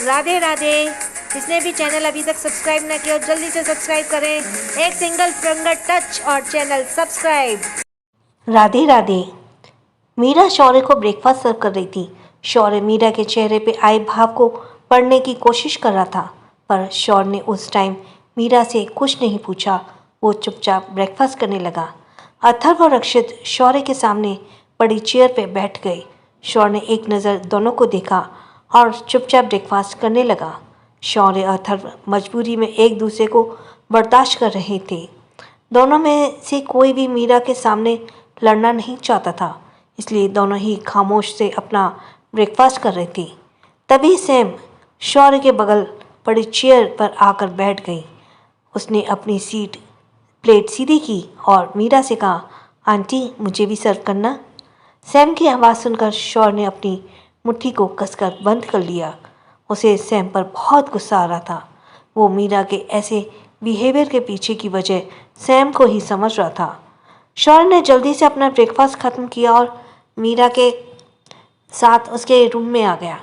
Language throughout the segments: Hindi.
राधे राधे। जिसने भी चैनल अभी तक सब्सक्राइब ना किया जल्दी से सब्सक्राइब करें। एक सिंगल फिंगर टच और चैनल सब्सक्राइब। राधे राधे। मीरा शौर्य को ब्रेकफास्ट सर्व कर रही थी। शौर्य मीरा के चेहरे पे आए भाव को पढ़ने की कोशिश कर रहा था, पर शौर्य ने उस टाइम मीरा से कुछ नहीं पूछा। वो चुपचाप ब्रेकफास्ट करने लगा। अथर्व और रक्षित शौर्य के सामने पड़ी चेयर पे बैठ गए। शौर्य ने एक नज़र दोनों को देखा और चुपचाप ब्रेकफास्ट करने लगा। शौर्य और अथर्व मजबूरी में एक दूसरे को बर्दाश्त कर रहे थे। दोनों में से कोई भी मीरा के सामने लड़ना नहीं चाहता था, इसलिए दोनों ही खामोश से अपना ब्रेकफास्ट कर रहे थे। तभी सैम शौर्य के बगल पड़ी चेयर पर आकर बैठ गई। उसने अपनी प्लेट सीधी की और मीरा से कहा, आंटी मुझे भी सर्व करना। सैम की आवाज़ सुनकर शौर्य ने अपनी मुट्ठी को कसकर बंद कर लिया। उसे सैम पर बहुत गुस्सा आ रहा था। वो मीरा के ऐसे बिहेवियर के पीछे की वजह सैम को ही समझ रहा था। शौर्य ने जल्दी से अपना ब्रेकफास्ट ख़त्म किया और मीरा के साथ उसके रूम में आ गया।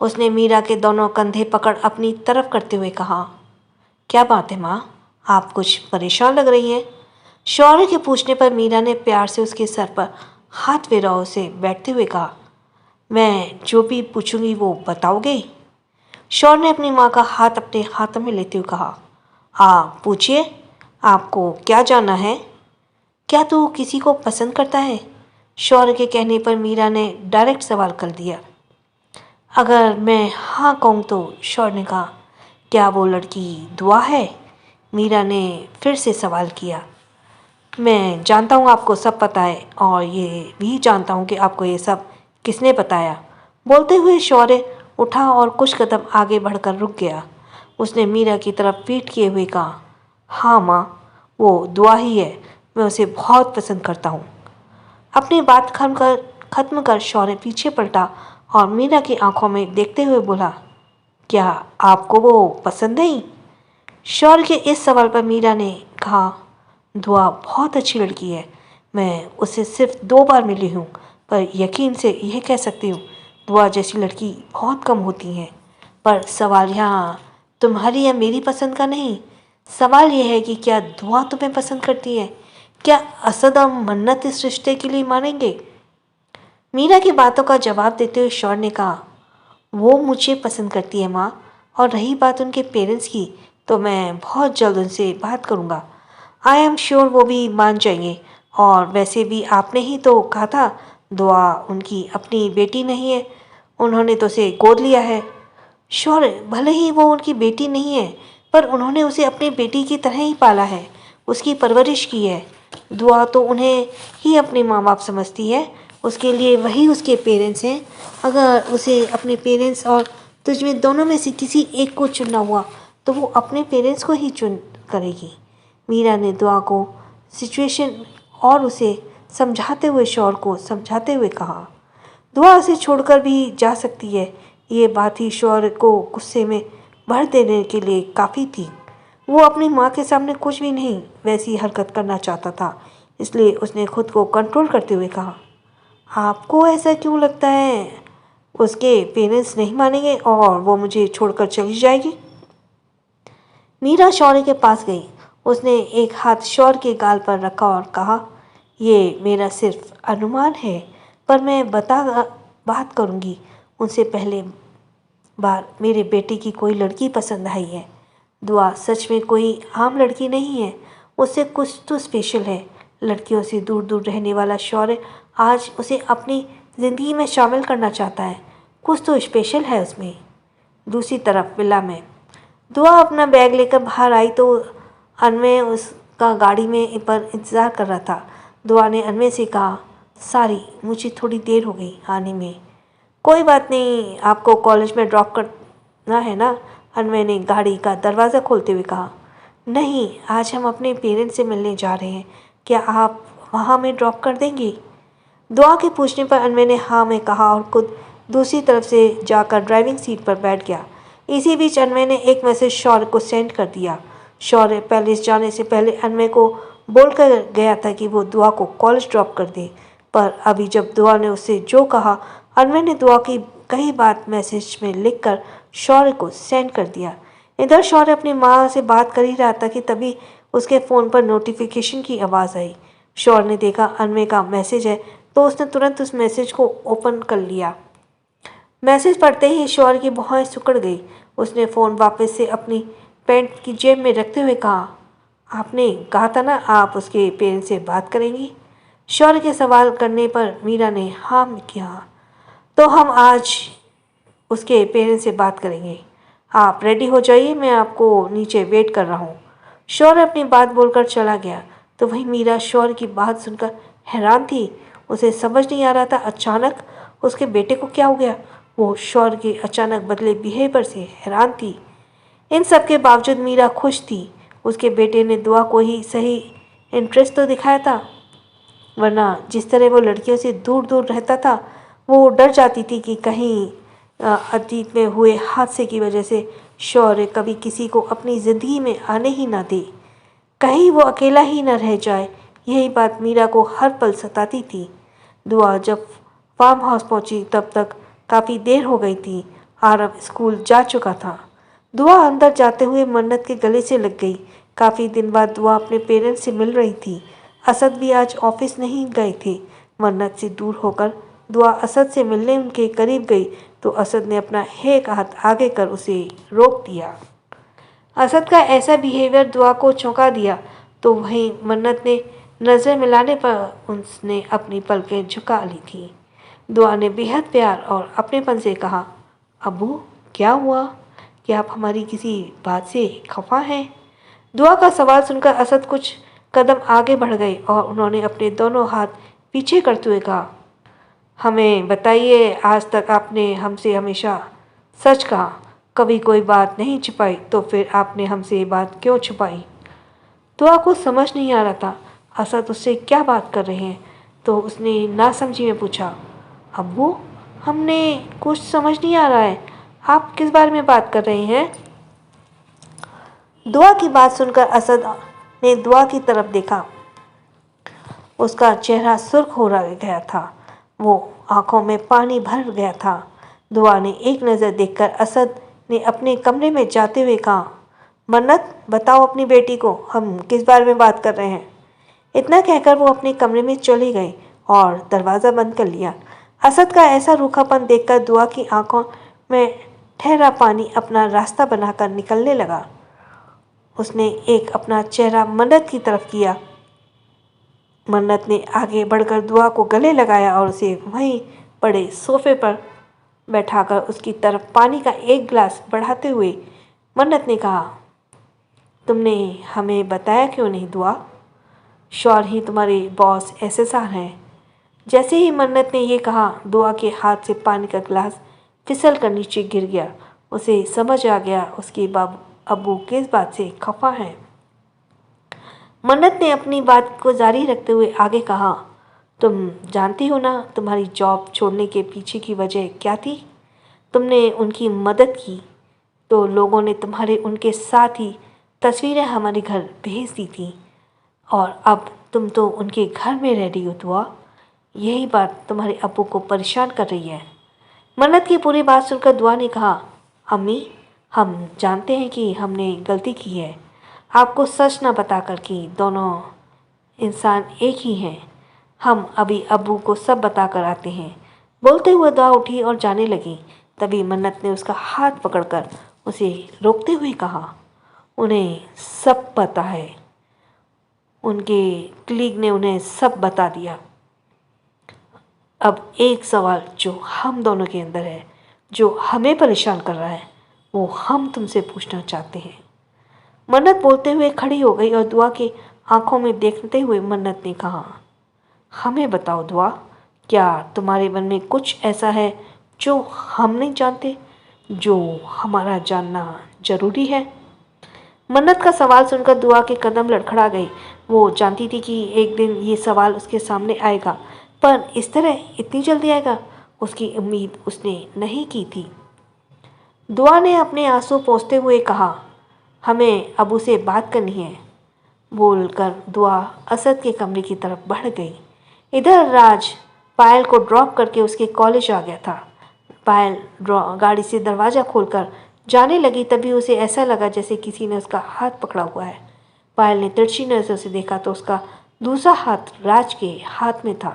उसने मीरा के दोनों कंधे पकड़ अपनी तरफ करते हुए कहा, क्या बात है माँ, आप कुछ परेशान लग रही हैं। शौर्य के पूछने पर मीरा ने प्यार से उसके सर पर हाथ फेरा उसे बैठते हुए कहा, मैं जो भी पूछूंगी वो बताओगे। शौर्य ने अपनी माँ का हाथ अपने हाथों में लेते हुए कहा, हाँ पूछिए, आपको क्या जानना है। क्या तू किसी को पसंद करता है। शौर्य के कहने पर मीरा ने डायरेक्ट सवाल कर दिया। अगर मैं हाँ कहूँ तो, शौर्य ने कहा, क्या वो लड़की दुआ है। मीरा ने फिर से सवाल किया। मैं जानता हूँ आपको सब पता है और ये भी जानता हूँ कि आपको ये सब किसने बताया। बोलते हुए शौर्य उठा और कुछ कदम आगे बढ़कर रुक गया। उसने मीरा की तरफ पीठ किए हुए कहा, हाँ माँ, वो दुआ ही है, मैं उसे बहुत पसंद करता हूँ। अपनी बात खत्म कर शौर्य पीछे पलटा और मीरा की आंखों में देखते हुए बोला, क्या आपको वो पसंद नहीं। शौर्य के इस सवाल पर मीरा ने कहा, दुआ बहुत अच्छी लड़की है, मैं उससे सिर्फ 2 बार मिली हूँ, पर यकीन से यह कह सकती हूँ दुआ जैसी लड़की बहुत कम होती हैं। पर सवाल यहाँ तुम्हारी या मेरी पसंद का नहीं, सवाल यह है कि क्या दुआ तुम्हें पसंद करती है। क्या असद और मन्नत इस रिश्ते के लिए मानेंगे। मीरा की बातों का जवाब देते हुए शौर्य ने कहा, वो मुझे पसंद करती है माँ, और रही बात उनके पेरेंट्स की तो मैं बहुत जल्द उनसे बात करूँगा। आई एम श्योर वो भी मान जाएंगे। और वैसे भी आपने ही तो कहा था दुआ उनकी अपनी बेटी नहीं है, उन्होंने तो उसे गोद लिया है। शौर्य, भले ही वो उनकी बेटी नहीं है, पर उन्होंने उसे अपनी बेटी की तरह ही पाला है, उसकी परवरिश की है। दुआ तो उन्हें ही अपने माँ बाप समझती है, उसके लिए वही उसके पेरेंट्स हैं। अगर उसे अपने पेरेंट्स और तुझ में दोनों में से किसी एक को चुनना हुआ तो वो अपने पेरेंट्स को ही चुन करेगी। मीरा ने दुआ को सिचुएशन और उसे समझाते हुए शौर्य को समझाते हुए कहा, दुआ उसे छोड़कर भी जा सकती है। ये बात ही शौर्य को गुस्से में भर देने के लिए काफ़ी थी। वो अपनी माँ के सामने कुछ भी नहीं वैसी हरकत करना चाहता था, इसलिए उसने खुद को कंट्रोल करते हुए कहा, आपको ऐसा क्यों लगता है उसके पेरेंट्स नहीं मानेंगे और वो मुझे छोड़कर चली जाएगी। मीरा शौर्य के पास गई। उसने एक हाथ शौर्य के गाल पर रखा और कहा, ये मेरा सिर्फ अनुमान है, पर मैं बात करूँगी। उनसे पहले बार मेरे बेटे की कोई लड़की पसंद आई है। दुआ सच में कोई आम लड़की नहीं है, उससे कुछ तो स्पेशल है। लड़कियों से दूर दूर रहने वाला शौर्य आज उसे अपनी ज़िंदगी में शामिल करना चाहता है, कुछ तो स्पेशल है उसमें। दूसरी तरफ विला में दुआ अपना बैग लेकर बाहर आई तो अनवय उसका गाड़ी में पर इंतज़ार कर रहा था। दुआ ने अनवय से कहा, सॉरी मुझे थोड़ी देर हो गई आने में। कोई बात नहीं, आपको कॉलेज में ड्रॉप करना है ना। अनवय ने गाड़ी का दरवाज़ा खोलते हुए कहा, नहीं आज हम अपने पेरेंट्स से मिलने जा रहे हैं, क्या आप वहाँ में ड्रॉप कर देंगी। दुआ के पूछने पर अनवय ने हाँ में कहा और खुद दूसरी तरफ से जाकर ड्राइविंग सीट पर बैठ गया। इसी बीच अनवय ने एक मैसेज शौर्य को सेंड कर दिया। शौर्य पैलेस जाने से पहले अनवय को बोल कर गया था कि वो दुआ को कॉलेज ड्रॉप कर दे, पर अभी जब दुआ ने उससे जो कहा, अनवय ने दुआ की कई बार मैसेज में लिखकर शौर्य को सेंड कर दिया। इधर शौर्य अपनी माँ से बात कर ही रहा था कि तभी उसके फ़ोन पर नोटिफिकेशन की आवाज़ आई। शौर्य ने देखा अनमे का मैसेज है तो उसने तुरंत उस मैसेज को ओपन कर लिया। मैसेज पढ़ते ही शौर्य की भौहें सिकुड़ गई। उसने फ़ोन वापस से अपनी पैंट की जेब में रखते हुए कहा, आपने कहा था ना आप उसके पेरेंट्स से बात करेंगी। शौर्य के सवाल करने पर मीरा ने हाँ किया। तो हम आज उसके पेरेंट्स से बात करेंगे। आप रेडी हो जाइए, मैं आपको नीचे वेट कर रहा हूँ। शौर्य अपनी बात बोलकर चला गया तो वहीं मीरा शौर्य की बात सुनकर हैरान थी। उसे समझ नहीं आ रहा था अचानक उसके बेटे को क्या हो गया। वो शौर्य के अचानक बदले बिहेवियर से हैरान थी। इन सब के बावजूद मीरा खुश थी। उसके बेटे ने दुआ को ही सही इंटरेस्ट तो दिखाया था, वरना जिस तरह वो लड़कियों से दूर दूर रहता था वो डर जाती थी कि कहीं अतीत में हुए हादसे की वजह से शौर्य कभी किसी को अपनी ज़िंदगी में आने ही ना दे, कहीं वो अकेला ही न रह जाए। यही बात मीरा को हर पल सताती थी। दुआ जब फार्म हाउस पहुंची तब तक काफ़ी देर हो गई थी। आरव स्कूल जा चुका था। दुआ अंदर जाते हुए मन्नत के गले से लग गई। काफ़ी दिन बाद दुआ अपने पेरेंट्स से मिल रही थी। असद भी आज ऑफिस नहीं गए थे। मन्नत से दूर होकर दुआ असद से मिलने उनके करीब गई तो असद ने अपना एक हाथ आगे कर उसे रोक दिया। असद का ऐसा बिहेवियर दुआ को चौंका दिया तो वहीं मन्नत ने नज़र मिलाने पर उसने अपनी पलकें झुका ली थी। दुआ ने बेहद प्यार और अपनेपन से कहा, अब्बू क्या हुआ? क्या आप हमारी किसी बात से खफा हैं? दुआ का सवाल सुनकर असद कुछ कदम आगे बढ़ गए और उन्होंने अपने दोनों हाथ पीछे करते हुए कहा, हमें बताइए, आज तक आपने हमसे हमेशा सच कहा, कभी कोई बात नहीं छुपाई, तो फिर आपने हमसे ये बात क्यों छुपाई? दुआ को समझ नहीं आ रहा था असद उससे क्या बात कर रहे हैं, तो उसने नासमझी में पूछा, अब्बू हमने कुछ समझ नहीं आ रहा है, आप किस बारे में बात कर रहे हैं? दुआ की बात सुनकर असद ने दुआ की तरफ देखा। उसका चेहरा सुर्ख हो गया था। वो आंखों में पानी भर गया था। दुआ ने एक नज़र देखकर असद ने अपने कमरे में जाते हुए कहा, मन्नत बताओ अपनी बेटी को हम किस बारे में बात कर रहे हैं। इतना कहकर वो अपने कमरे में चले गए और दरवाज़ा बंद कर लिया। असद का ऐसा रूखापन देखकर दुआ की आंखों में ठहरा पानी अपना रास्ता बनाकर निकलने लगा। उसने एक अपना चेहरा मन्नत की तरफ किया। मन्नत ने आगे बढ़कर दुआ को गले लगाया और उसे वहीं पड़े सोफे पर बैठाकर उसकी तरफ पानी का एक गिलास बढ़ाते हुए मन्नत ने कहा, तुमने हमें बताया क्यों नहीं दुआ? शौर्य ही तुम्हारे बॉस एसएसआर हैं। जैसे ही मन्नत ने ये कहा, दुआ के हाथ से पानी का गिलास फिसल कर नीचे गिर गया। उसे समझ आ गया उसके अब्बू किस बात से खफा हैं। मन्नत ने अपनी बात को जारी रखते हुए आगे कहा, तुम जानती हो ना तुम्हारी जॉब छोड़ने के पीछे की वजह क्या थी? तुमने उनकी मदद की तो लोगों ने तुम्हारे उनके साथ ही तस्वीरें हमारे घर भेज दी थी और अब तुम तो उनके घर में रह रही हो दुआ। यही बात तुम्हारे अब्बू को परेशान कर रही है। मन्नत की पूरी बात सुनकर दुआ ने कहा, अम्मी हम जानते हैं कि हमने गलती की है, आपको सच ना बताकर कि दोनों इंसान एक ही हैं। हम अभी अब्बू को सब बता कर आते हैं। बोलते हुए दुआ उठी और जाने लगी। तभी मन्नत ने उसका हाथ पकड़कर उसे रोकते हुए कहा, उन्हें सब पता है, उनके क्लीग ने उन्हें सब बता दिया। अब एक सवाल जो हम दोनों के अंदर है, जो हमें परेशान कर रहा है, वो हम तुमसे पूछना चाहते हैं। मन्नत बोलते हुए खड़ी हो गई और दुआ की आंखों में देखते हुए मन्नत ने कहा, हमें बताओ दुआ, क्या तुम्हारे मन में कुछ ऐसा है जो हम नहीं जानते, जो हमारा जानना जरूरी है? मन्नत का सवाल सुनकर दुआ के कदम लड़खड़ा गए। वो जानती थी कि एक दिन ये सवाल उसके सामने आएगा, पर इस तरह इतनी जल्दी आएगा उसकी उम्मीद उसने नहीं की थी। दुआ ने अपने आंसू पोंछते हुए कहा, हमें अबू से बात करनी है। बोलकर दुआ असद के कमरे की तरफ बढ़ गई। इधर राज पायल को ड्रॉप करके उसके कॉलेज आ गया था। पायल गाड़ी से दरवाज़ा खोलकर जाने लगी, तभी उसे ऐसा लगा जैसे किसी ने उसका हाथ पकड़ा हुआ है। पायल ने तिरछी नज़र से देखा तो उसका दूसरा हाथ राज के हाथ में था।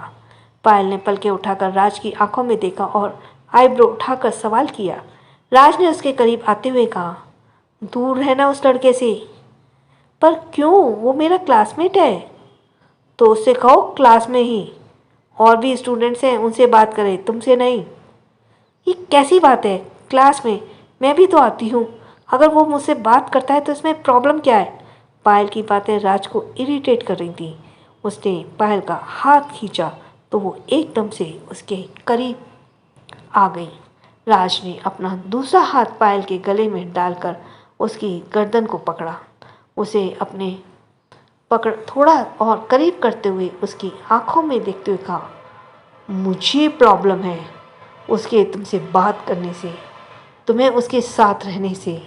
पायल ने पलकें उठाकर राज की आंखों में देखा और आईब्रो उठाकर सवाल किया। राज ने उसके करीब आते हुए कहा, दूर रहना उस लड़के से। पर क्यों? वो मेरा क्लासमेट है। तो उससे कहो क्लास में ही और भी स्टूडेंट्स हैं, उनसे बात करें, तुमसे नहीं। ये कैसी बात है? क्लास में मैं भी तो आती हूँ। अगर वो मुझसे बात करता है तो इसमें प्रॉब्लम क्या है? पायल की बातें राज को इरिटेट कर रही थी। उसने पायल का हाथ खींचा तो वो एकदम से उसके करीब आ गई। राज ने अपना दूसरा हाथ पायल के गले में डालकर उसकी गर्दन को पकड़ा। उसे अपने पकड़ थोड़ा और करीब करते हुए उसकी आंखों में देखते हुए कहा, मुझे प्रॉब्लम है उसके तुमसे बात करने से, तुम्हें उसके साथ रहने से।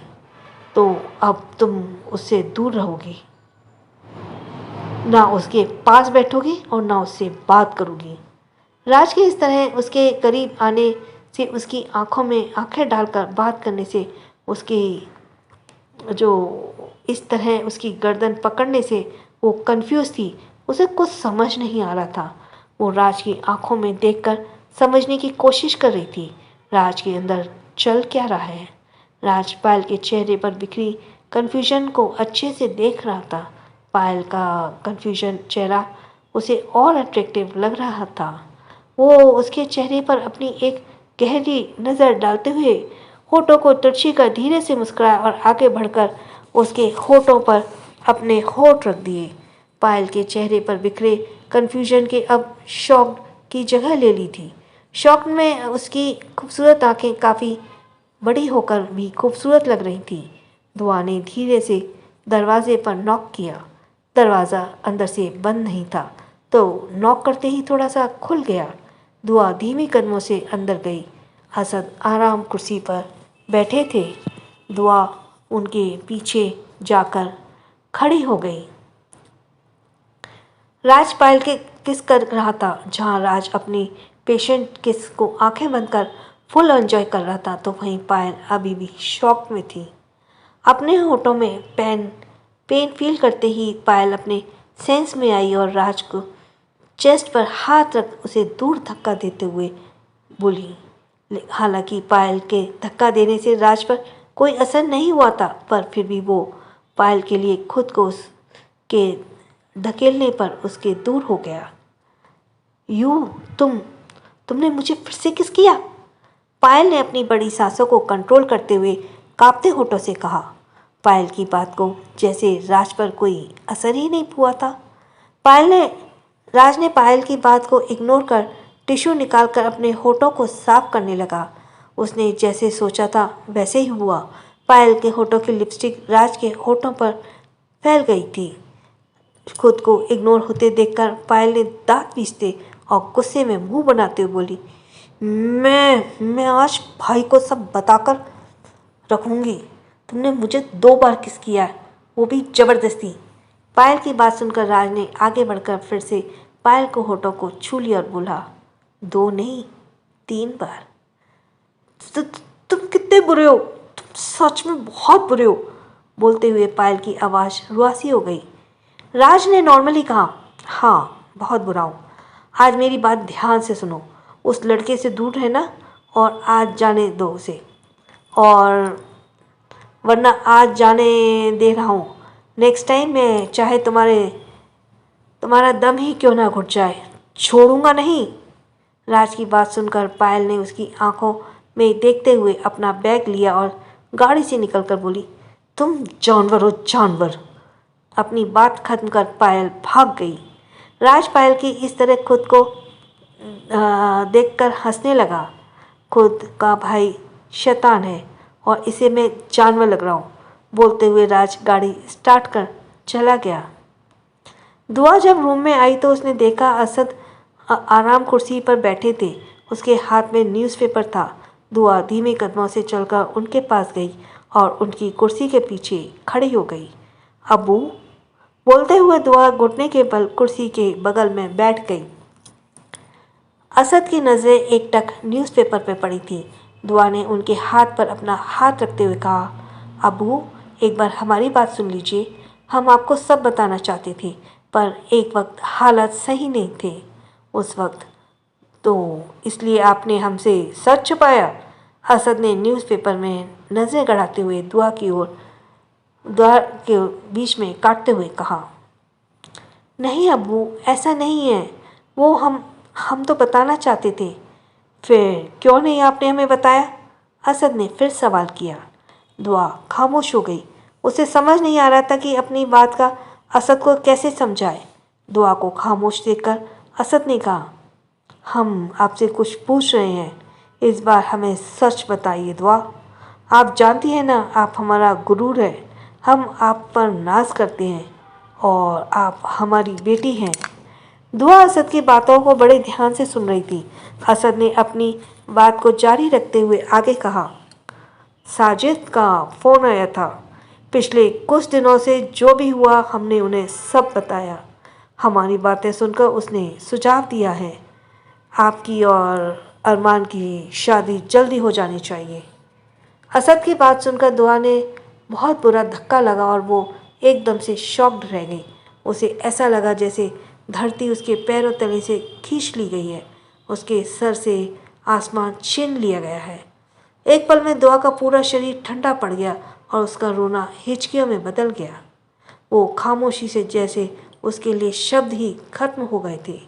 तो अब तुम उससे दूर रहोगी, ना उसके पास बैठोगी और ना उससे बात करोगी। राज के इस तरह उसके करीब आने से, उसकी आंखों में आंखें डालकर बात करने से, उसकी जो इस तरह उसकी गर्दन पकड़ने से वो कंफ्यूज थी। उसे कुछ समझ नहीं आ रहा था। वो राज की आंखों में देखकर समझने की कोशिश कर रही थी, राज के अंदर चल क्या रहा है। राज पायल के चेहरे पर बिखरी कन्फ्यूजन को अच्छे से देख रहा था। पायल का कन्फ्यूजन चेहरा उसे और अट्रैक्टिव लग रहा था। वो उसके चेहरे पर अपनी एक गहरी नज़र डालते हुए होठों को तिरछी कर धीरे से मुस्कुराया और आगे बढ़कर उसके होठों पर अपने होठ रख दिए। पायल के चेहरे पर बिखरे कन्फ्यूजन के अब शॉक की जगह ले ली थी। शॉक में उसकी खूबसूरत आंखें काफ़ी बड़ी होकर भी खूबसूरत लग रही थी। दुआ ने धीरे से दरवाजे पर नॉक किया। दरवाज़ा अंदर से बंद नहीं था, तो नॉक करते ही थोड़ा सा खुल गया। दुआ धीमी कदमों से अंदर गई। असद आराम कुर्सी पर बैठे थे। दुआ उनके पीछे जाकर खड़ी हो गई। राज पायल के किस कर रहा था। जहाँ राज अपनी पेशेंट किस को आंखें बंद कर फुल एंजॉय कर रहा था, तो वहीं पायल अभी भी शॉक में थी। अपने होठों में पेन फील करते ही पायल अपने सेंस में आई और राज को चेस्ट पर हाथ रख उसे दूर धक्का देते हुए बोली। हालांकि पायल के धक्का देने से राज पर कोई असर नहीं हुआ था, पर फिर भी वो पायल के लिए खुद को उसके धकेलने पर उसके दूर हो गया। तुमने मुझे फिर से किस किया? पायल ने अपनी बड़ी सांसों को कंट्रोल करते हुए कांपते होठों से कहा। पायल की बात को जैसे राज पर कोई असर ही नहीं हुआ था। राज ने पायल की बात को इग्नोर कर टिश्यू निकालकर अपने होठों को साफ करने लगा। उसने जैसे सोचा था वैसे ही हुआ। पायल के होठों की लिपस्टिक राज के होठों पर फैल गई थी। खुद को इग्नोर होते देखकर पायल ने दांत पीसते और गुस्से में मुंह बनाते हुए बोली, मैं आज भाई को सब बताकर रखूंगी। तुमने मुझे 2 बार किस किया है, वो भी ज़बरदस्ती। पायल की बात सुनकर राज ने आगे बढ़कर फिर से पायल को होठों को छू लिया और बोला, 2 नहीं 3 बार। तुम कितने बुरे हो, तुम सच में बहुत बुरे हो। बोलते हुए पायल की आवाज़ रुआसी हो गई। राज ने नॉर्मली कहा, हाँ बहुत बुरा हूँ। आज मेरी बात ध्यान से सुनो। उस लड़के से दूर रहना और आज जाने दो उसे, और वरना आज जाने दे रहा हूँ। नेक्स्ट टाइम मैं चाहे तुम्हारा दम ही क्यों ना घुट जाए, छोड़ूंगा नहीं। राज की बात सुनकर पायल ने उसकी आंखों में देखते हुए अपना बैग लिया और गाड़ी से निकलकर बोली, तुम जानवर हो जानवर। अपनी बात खत्म कर पायल भाग गई। राज पायल की इस तरह खुद को देखकर हंसने लगा। खुद का भाई शैतान है और इसे मैं जानवर लग रहा हूँ। बोलते हुए राज गाड़ी स्टार्ट कर चला गया। दुआ जब रूम में आई तो उसने देखा असद आराम कुर्सी पर बैठे थे। उसके हाथ में न्यूज़पेपर था। दुआ धीमे कदमों से चलकर उनके पास गई और उनकी कुर्सी के पीछे खड़ी हो गई। अब्बू, बोलते हुए दुआ घुटने के बल कुर्सी के बगल में बैठ गई। असद की नज़रें एकटक न्यूज़पेपर पर पड़ी थी। दुआ ने उनके हाथ पर अपना हाथ रखते हुए कहा, अबू एक बार हमारी बात सुन लीजिए। हम आपको सब बताना चाहते थे, पर एक वक्त हालात सही नहीं थे उस वक्त, तो इसलिए आपने हमसे सच छुपाया। असद ने न्यूज़पेपर में नज़रें गड़ाते हुए दुआ के बीच में काटते हुए कहा, नहीं अब्बू, ऐसा नहीं है। वो हम तो बताना चाहते थे। फिर क्यों नहीं आपने हमें बताया? असद ने फिर सवाल किया। दुआ खामोश हो गई। उसे समझ नहीं आ रहा था कि अपनी बात का असद को कैसे समझाए। दुआ को खामोश देखकर असद ने कहा, हम आपसे कुछ पूछ रहे हैं, इस बार हमें सच बताइए दुआ। आप जानती हैं ना, आप हमारा गुरूर है। हम आप पर नाज करते हैं और आप हमारी बेटी हैं। दुआ असद की बातों को बड़े ध्यान से सुन रही थी। असद ने अपनी बात को जारी रखते हुए आगे कहा, साजिद का फ़ोन आया था। पिछले कुछ दिनों से जो भी हुआ हमने उन्हें सब बताया। हमारी बातें सुनकर उसने सुझाव दिया है, आपकी और अरमान की शादी जल्दी हो जानी चाहिए। असद की बात सुनकर दुआ ने बहुत बुरा धक्का लगा और वो एकदम से शॉक्ड रह गई। उसे ऐसा लगा जैसे धरती उसके पैरों तले से खींच ली गई है, उसके सर से आसमान छीन लिया गया है। एक पल में दुआ का पूरा शरीर ठंडा पड़ गया और उसका रोना हिचकियों में बदल गया। वो खामोशी से जैसे उसके लिए शब्द ही खत्म हो गए थे।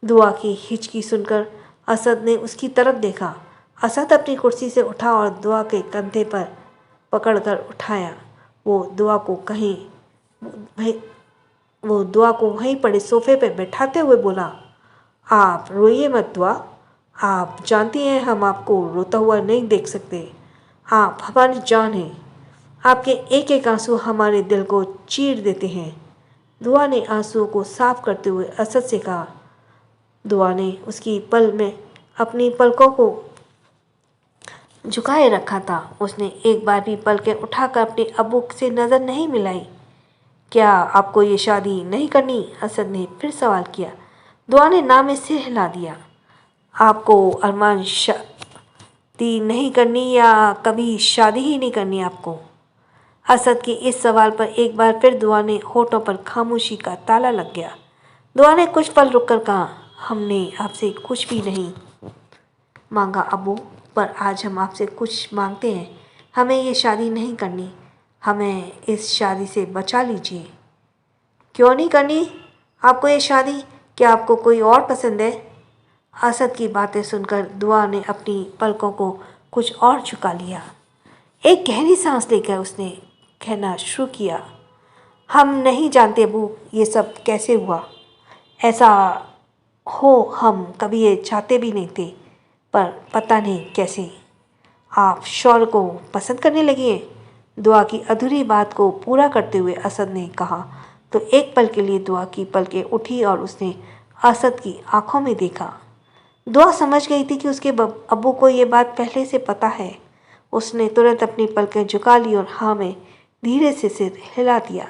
दुआ की हिचकी सुनकर असद ने उसकी तरफ देखा। असद अपनी कुर्सी से उठा और दुआ के कंधे पर पकड़कर उठाया। वो दुआ को वहीं पड़े सोफे पर बैठाते हुए बोला, आप रोइए मत दुआ। आप जानती हैं हम आपको रोता हुआ नहीं देख सकते। आप हमारी जान हैं। आपके एक एक आंसू हमारे दिल को चीर देते हैं। दुआ ने आंसुओं को साफ करते हुए असद से कहा। दुआ ने उसकी पल में अपनी पलकों को झुकाए रखा था। उसने एक बार भी पलकें उठाकर अपने अब्बू से नज़र नहीं मिलाई। क्या आपको ये शादी नहीं करनी? असद ने फिर सवाल किया। दुआ ने ना में सिर हिला दिया। आपको अरमान शादी नहीं करनी या कभी शादी ही नहीं करनी आपको? असद के इस सवाल पर एक बार फिर दुआ ने होठों पर खामोशी का ताला लग गया। दुआ ने कुछ पल रुककर कहा, हमने आपसे कुछ भी नहीं मांगा अब्बू, पर आज हम आपसे कुछ मांगते हैं। हमें ये शादी नहीं करनी। हमें इस शादी से बचा लीजिए। क्यों नहीं करनी आपको ये शादी? क्या आपको कोई और पसंद है? असद की बातें सुनकर दुआ ने अपनी पलकों को कुछ और झुका लिया। एक गहरी सांस लेकर उसने कहना शुरू किया, हम नहीं जानते अब्बू ये सब कैसे हुआ। ऐसा हो हम कभी ये चाहते भी नहीं थे, पर पता नहीं कैसे आप शौर्य को पसंद करने लगी हैं। दुआ की अधूरी बात को पूरा करते हुए असद ने कहा तो एक पल के लिए दुआ की पलकें उठी और उसने असद की आंखों में देखा। दुआ समझ गई थी कि उसके अब्बू को ये बात पहले से पता है। उसने तुरंत अपनी पलकें झुका ली और हाँ में धीरे से सिर हिला दिया।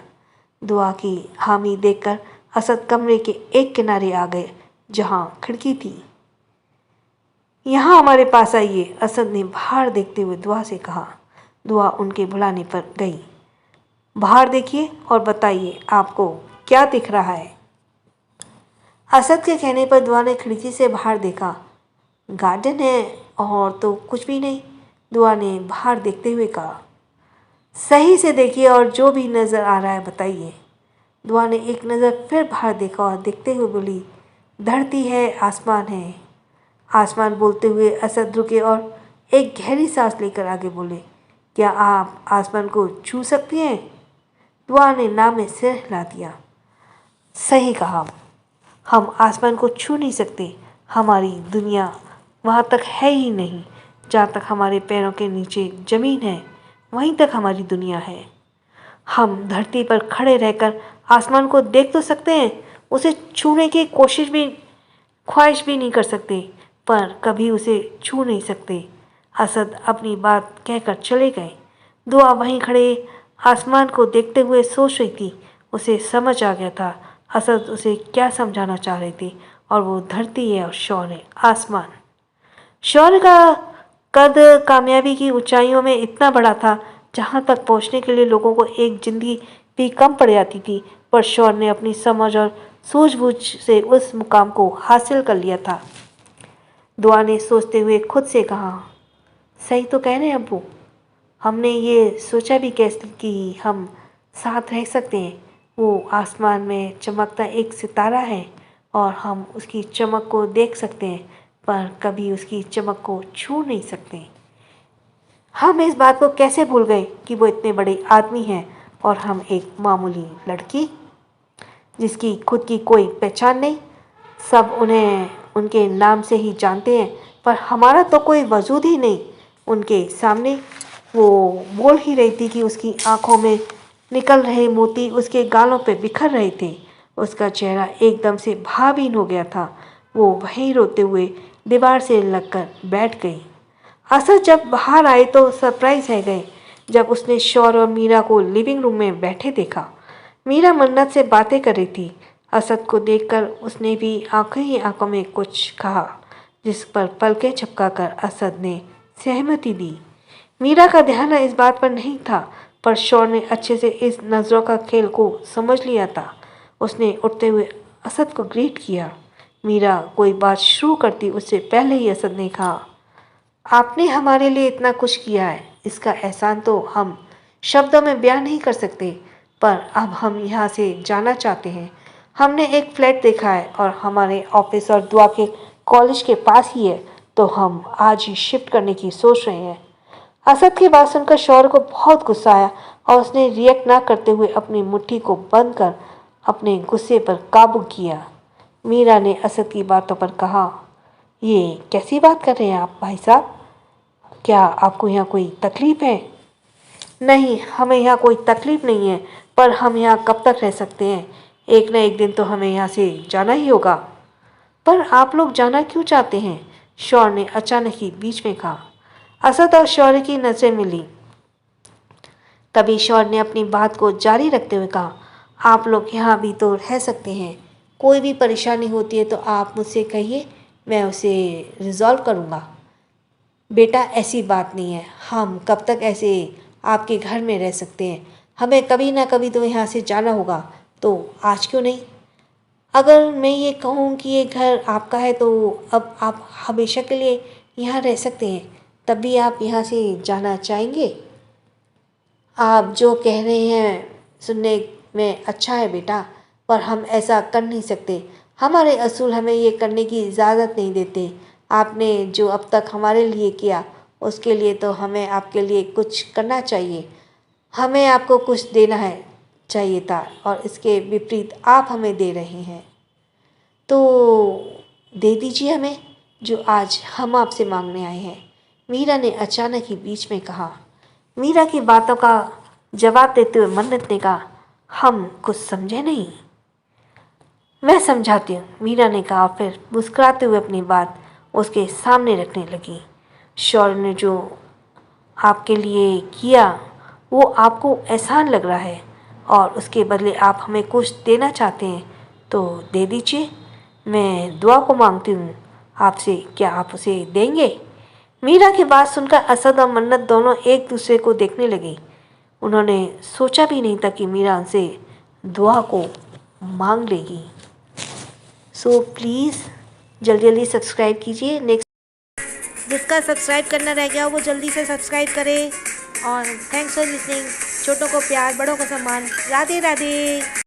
दुआ की हामी देखकर असद कमरे के एक किनारे आ गए जहाँ खिड़की थी। यहाँ हमारे पास आइए, असद ने बाहर देखते हुए दुआ से कहा। दुआ उनके बुलाने पर गई। बाहर देखिए और बताइए आपको क्या दिख रहा है? असद के कहने पर दुआ ने खिड़की से बाहर देखा। गार्डन है और तो कुछ भी नहीं, दुआ ने बाहर देखते हुए कहा। सही से देखिए और जो भी नज़र आ रहा है बताइए। दुआ ने एक नज़र फिर बाहर देखा और देखते हुए बोली, धरती है, आसमान है। आसमान बोलते हुए असद रुके और एक गहरी सांस लेकर आगे बोले, क्या आप आसमान को छू सकती हैं? दुआ ने ना में सिर हिला दिया। सही कहा, हम आसमान को छू नहीं सकते। हमारी दुनिया वहाँ तक है ही नहीं। जहाँ तक हमारे पैरों के नीचे ज़मीन है वहीं तक हमारी दुनिया है। हम धरती पर खड़े रहकर आसमान को देख तो सकते हैं, उसे छूने की ख्वाहिश भी नहीं कर सकते, पर कभी उसे छू नहीं सकते। असद अपनी बात कहकर चले गए। दुआ वहीं खड़े आसमान को देखते हुए सोच रही थी। उसे समझ आ गया था असद उसे क्या समझाना चाह रहे थे, और वो धरती है और शौर्य आसमान। शौर्य का कद कामयाबी की ऊंचाइयों में इतना बड़ा था जहां तक पहुंचने के लिए लोगों को एक जिंदगी भी कम पड़ जाती थी, पर शौर ने अपनी समझ और सूझबूझ से उस मुकाम को हासिल कर लिया था। दुआ ने सोचते हुए खुद से कहा, सही तो कह रहे हैं अब्बू। हमने ये सोचा भी कैसे कि हम साथ रह सकते हैं। वो आसमान में चमकता एक सितारा है और हम उसकी चमक को देख सकते हैं, पर कभी उसकी चमक को छू नहीं सकते। हम इस बात को कैसे भूल गए कि वो इतने बड़े आदमी हैं और हम एक मामूली लड़की जिसकी खुद की कोई पहचान नहीं। सब उन्हें उनके नाम से ही जानते हैं, पर हमारा तो कोई वजूद ही नहीं उनके सामने। वो बोल ही रही थी कि उसकी आंखों में निकल रहे मोती उसके गालों पे बिखर रहे थे। उसका चेहरा एकदम से भावहीन हो गया था। वो वहीं रोते हुए दीवार से लगकर बैठ गई। असद जब बाहर आए तो सरप्राइज रह गए जब उसने शौर और मीरा को लिविंग रूम में बैठे देखा। मीरा मन्नत से बातें कर रही थी। असद को देखकर उसने भी आंखों ही आंखों में कुछ कहा, जिस पर पलकें झपकाकर असद ने सहमति दी। मीरा का ध्यान इस बात पर नहीं था, पर शौर ने अच्छे से इस नज़रों का खेल को समझ लिया था। उसने उठते हुए असद को ग्रीट किया। मीरा कोई बात शुरू करती उससे पहले ही असद ने कहा, आपने हमारे लिए इतना कुछ किया है, इसका एहसान तो हम शब्दों में बयान नहीं कर सकते, पर अब हम यहाँ से जाना चाहते हैं। हमने एक फ्लैट देखा है और हमारे ऑफिस और दुआ के कॉलेज के पास ही है, तो हम आज ही शिफ्ट करने की सोच रहे हैं। असद की बात सुनकर शौर को बहुत गुस्सा आया और उसने रिएक्ट ना करते हुए अपनी मुट्ठी को बंद कर अपने गुस्से पर काबू किया। मीरा ने असद की बातों पर कहा, ये कैसी बात कर रहे हैं आप भाई साहब? क्या आपको यहाँ कोई तकलीफ़ है? नहीं, हमें यहाँ कोई तकलीफ़ नहीं है, पर हम यहाँ कब तक रह सकते हैं? एक न एक दिन तो हमें यहाँ से जाना ही होगा। पर आप लोग जाना क्यों चाहते हैं? शौर ने अचानक ही बीच में कहा। असद और शौर की नज़रें मिली। तभी शौर ने अपनी बात को जारी रखते हुए कहा, आप लोग यहाँ भी तो रह सकते हैं। कोई भी परेशानी होती है तो आप मुझसे कहिए, मैं उसे रिजॉल्व करूँगा। बेटा, ऐसी बात नहीं है। हम कब तक ऐसे आपके घर में रह सकते हैं? हमें कभी ना कभी तो यहाँ से जाना होगा, तो आज क्यों नहीं? अगर मैं ये कहूँ कि ये घर आपका है तो अब आप हमेशा के लिए यहाँ रह सकते हैं, तब भी आप यहाँ से जाना चाहेंगे? आप जो कह रहे हैं सुनने में अच्छा है बेटा, पर हम ऐसा कर नहीं सकते। हमारे असूल हमें ये करने की इजाज़त नहीं देते। आपने जो अब तक हमारे लिए किया, उसके लिए तो हमें आपके लिए कुछ करना चाहिए। हमें आपको कुछ देना है चाहिए था, और इसके विपरीत आप हमें दे रहे हैं। तो दे दीजिए हमें जो आज हम आपसे मांगने आए हैं, मीरा ने अचानक ही बीच में कहा। मीरा की बातों का जवाब देते हुए मन्नत ने कहा, हम कुछ समझे नहीं। मैं समझाती हूँ, मीरा ने कहा, फिर मुस्कुराते हुए अपनी बात उसके सामने रखने लगी। शौर ने जो आपके लिए किया वो आपको एहसान लग रहा है और उसके बदले आप हमें कुछ देना चाहते हैं, तो दे दीजिए। मैं दुआ को मांगती हूँ आपसे, क्या आप उसे देंगे? मीरा की बात सुनकर असद और मन्नत दोनों एक दूसरे को देखने लगे। उन्होंने सोचा भी नहीं था कि मीरा उनसे दुआ को मांग लेगी। सो प्लीज़ जल्दी जल्दी सब्सक्राइब कीजिए। नेक्स्ट जिसका सब्सक्राइब करना रह गया वो जल्दी से सब्सक्राइब करें। और थैंक्स फॉर लिसनिंग। छोटों को प्यार, बड़ों को सम्मान। राधे राधे।